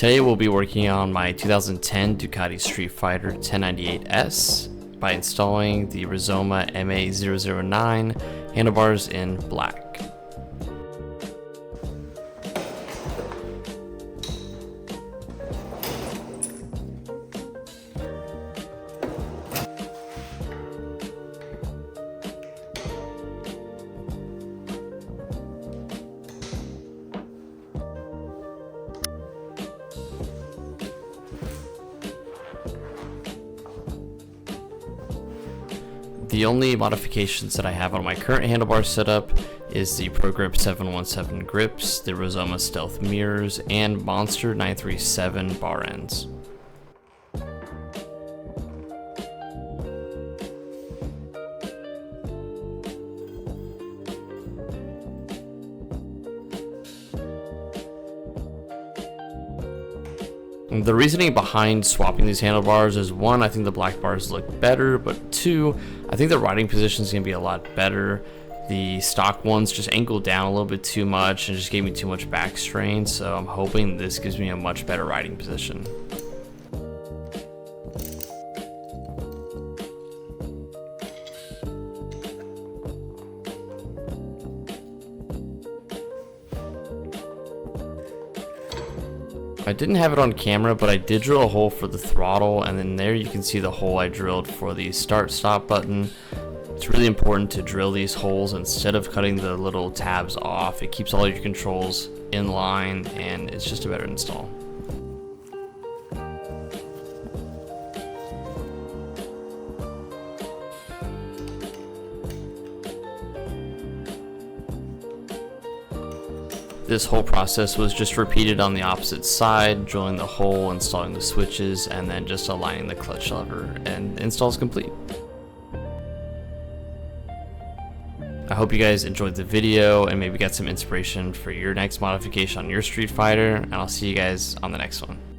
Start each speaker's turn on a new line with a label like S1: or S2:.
S1: Today we'll be working on my 2010 Ducati Streetfighter 1098S by installing the Rizoma MA009 handlebars in black. The only modifications that I have on my current handlebar setup is the Progrip 717 grips, the Rizoma Stealth mirrors, and Monster 937 bar ends. The reasoning behind swapping these handlebars is, one, I think the black bars look better, but two, I think the riding position is going to be a lot better. The stock ones just angled down a little bit too much and just gave me too much back strain, so I'm hoping this gives me a much better riding position. I didn't have it on camera, but I did drill a hole for the throttle, and then there you can see the hole I drilled for the start-stop button. It's really important to drill these holes instead of cutting the little tabs off. It keeps all your controls in line, and it's just a better install. This whole process was just repeated on the opposite side, drilling the hole, installing the switches, and then just aligning the clutch lever, and install is complete. I hope you guys enjoyed the video and maybe got some inspiration for your next modification on your Streetfighter, and I'll see you guys on the next one.